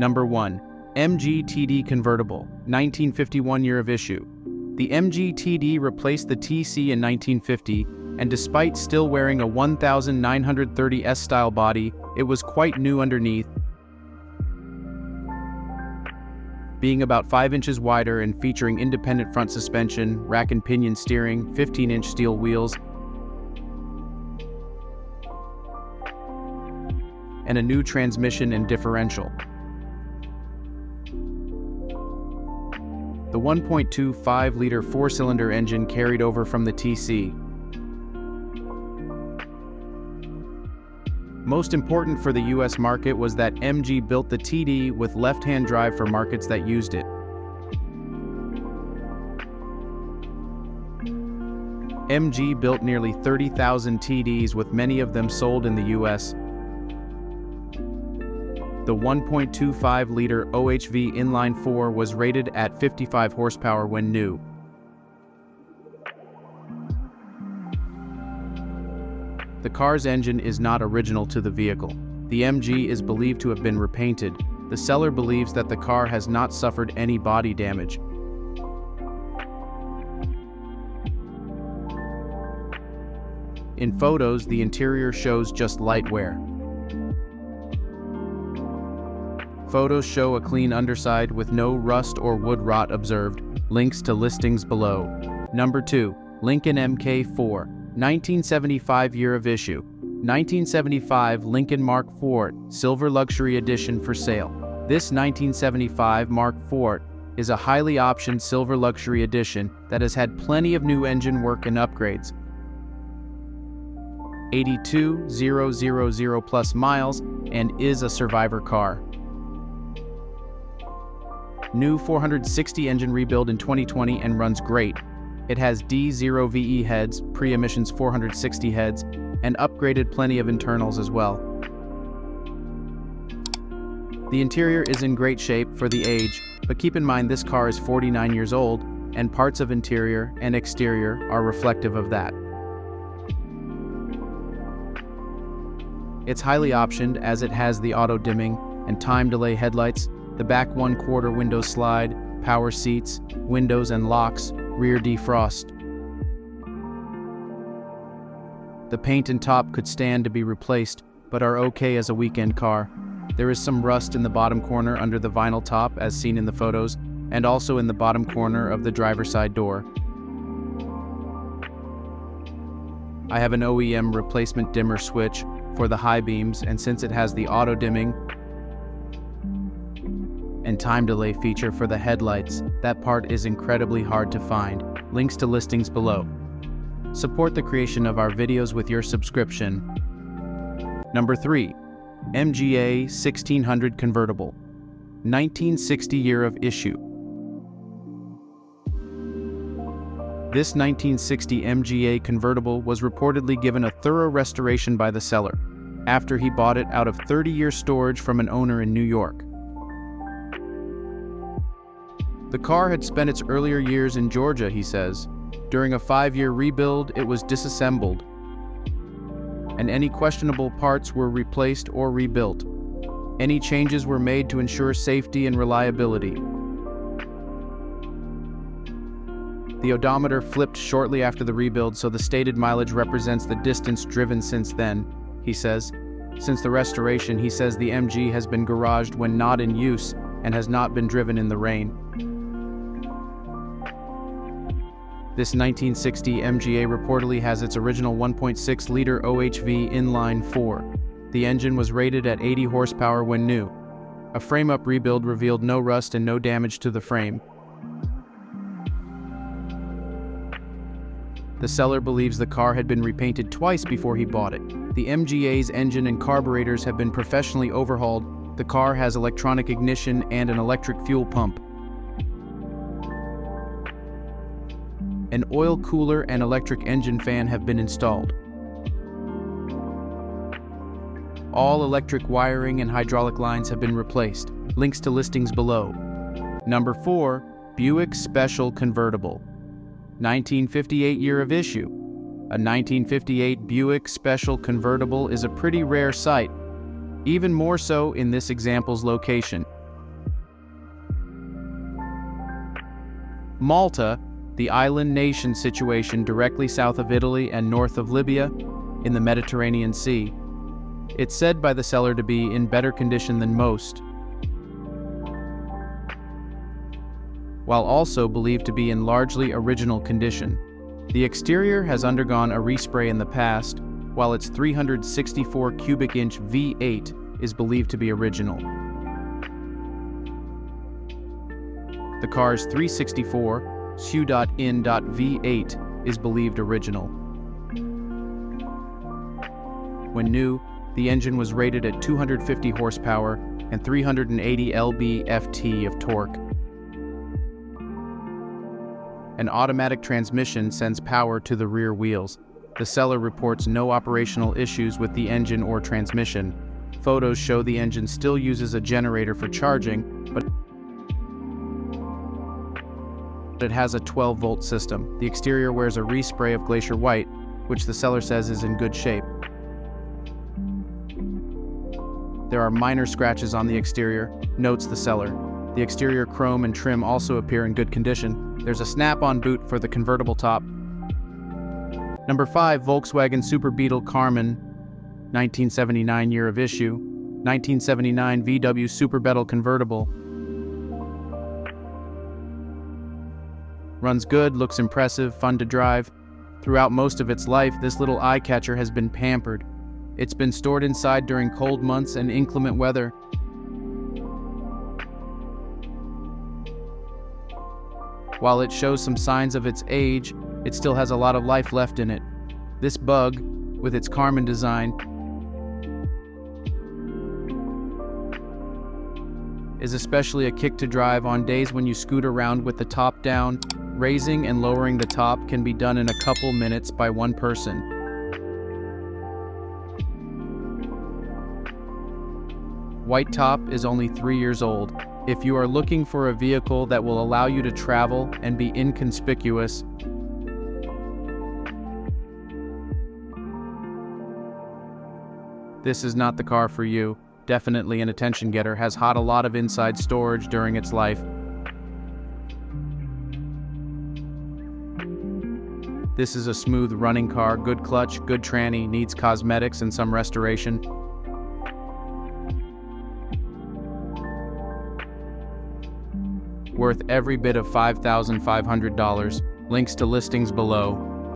Number 1. MG TD Convertible, 1951 year of issue. The MG TD replaced the TC in 1950, and despite still wearing a 1930 S-style body, it was quite new underneath, being about 5 inches wider and featuring independent front suspension, rack and pinion steering, 15-inch steel wheels, and a new transmission and differential. The 1.25-liter four-cylinder engine carried over from the TC. Most important for the US market was that MG built the TD with left-hand drive for markets that used it. MG built nearly 30,000 TDs, with many of them sold in the US. The 1.25-liter OHV inline-4 was rated at 55 horsepower when new. The car's engine is not original to the vehicle. The MG is believed to have been repainted. The seller believes that the car has not suffered any body damage. In photos, the interior shows just light wear. Photos show a clean underside with no rust or wood rot observed. Links to listings below. Number 2. Lincoln MK4. 1975 year of issue. 1975 Lincoln Mark IV Silver Luxury Edition for sale. This 1975 Mark IV is a highly optioned Silver Luxury Edition that has had plenty of new engine work and upgrades. 82,000 plus miles and is a survivor car. New 460 engine rebuild in 2020 and runs great. It has D0VE heads, pre-emissions 460 heads, and upgraded plenty of internals as well. The interior is in great shape for the age, but keep in mind this car is 49 years old, and parts of interior and exterior are reflective of that. It's highly optioned as it has the auto-dimming and time delay headlights, the back 1/4 window slide, power seats, windows and locks, rear defrost. The paint and top could stand to be replaced, but are okay as a weekend car. There is some rust in the bottom corner under the vinyl top as seen in the photos, and also in the bottom corner of the driver's side door. I have an OEM replacement dimmer switch for the high beams, and since it has the auto dimming and time delay feature for the headlights, that part is incredibly hard to find. Links to listings below. Support the creation of our videos with your subscription. Number 3. MGA 1600 Convertible. 1960 year of issue. This 1960 MGA convertible was reportedly given a thorough restoration by the seller, after he bought it out of 30-year storage from an owner in New York. The car had spent its earlier years in Georgia, he says. During a 5-year rebuild, it was disassembled, and any questionable parts were replaced or rebuilt. Any changes were made to ensure safety and reliability. The odometer flipped shortly after the rebuild, so the stated mileage represents the distance driven since then, he says. Since the restoration, he says the MG has been garaged when not in use and has not been driven in the rain. This 1960 MGA reportedly has its original 1.6-liter OHV inline-4. The engine was rated at 80 horsepower when new. A frame-up rebuild revealed no rust and no damage to the frame. The seller believes the car had been repainted twice before he bought it. The MGA's engine and carburetors have been professionally overhauled. The car has electronic ignition and an electric fuel pump. An oil cooler and electric engine fan have been installed. All electric wiring and hydraulic lines have been replaced. Links to listings below. Number 4. Buick Special Convertible. 1958 year of issue. A 1958 Buick Special Convertible is a pretty rare sight, even more so in this example's location. Malta, the island nation situation directly south of Italy and north of Libya in the Mediterranean Sea. It's said by the seller to be in better condition than most, while also believed to be in largely original condition. The exterior has undergone a respray in the past, while its 364 cubic inch V8 is believed to be original. The car's 364 SU.IN.V8 is believed original. When new, the engine was rated at 250 horsepower and 380 lb-ft of torque. An automatic transmission sends power to the rear wheels. The seller reports no operational issues with the engine or transmission. Photos show the engine still uses a generator for charging, but it has a 12-volt system. The exterior wears a respray of Glacier White, which the seller says is in good shape. There are minor scratches on the exterior, notes the seller. The exterior chrome and trim also appear in good condition. There's a snap-on boot for the convertible top. Number 5, Volkswagen Super Beetle Carmen, 1979 year of issue, 1979 VW Super Beetle convertible. Runs good, looks impressive, fun to drive. Throughout most of its life, this little eye-catcher has been pampered. It's been stored inside during cold months and inclement weather. While it shows some signs of its age, it still has a lot of life left in it. This Bug, with its Carmen design, is especially a kick to drive on days when you scoot around with the top down. Raising and lowering the top can be done in a couple minutes by one person. White top is only 3 years old. If you are looking for a vehicle that will allow you to travel and be inconspicuous, this is not the car for you. Definitely an attention getter, has had a lot of inside storage during its life. This is a smooth running car, good clutch, good tranny, needs cosmetics and some restoration. Worth every bit of $5,500. Links to listings below.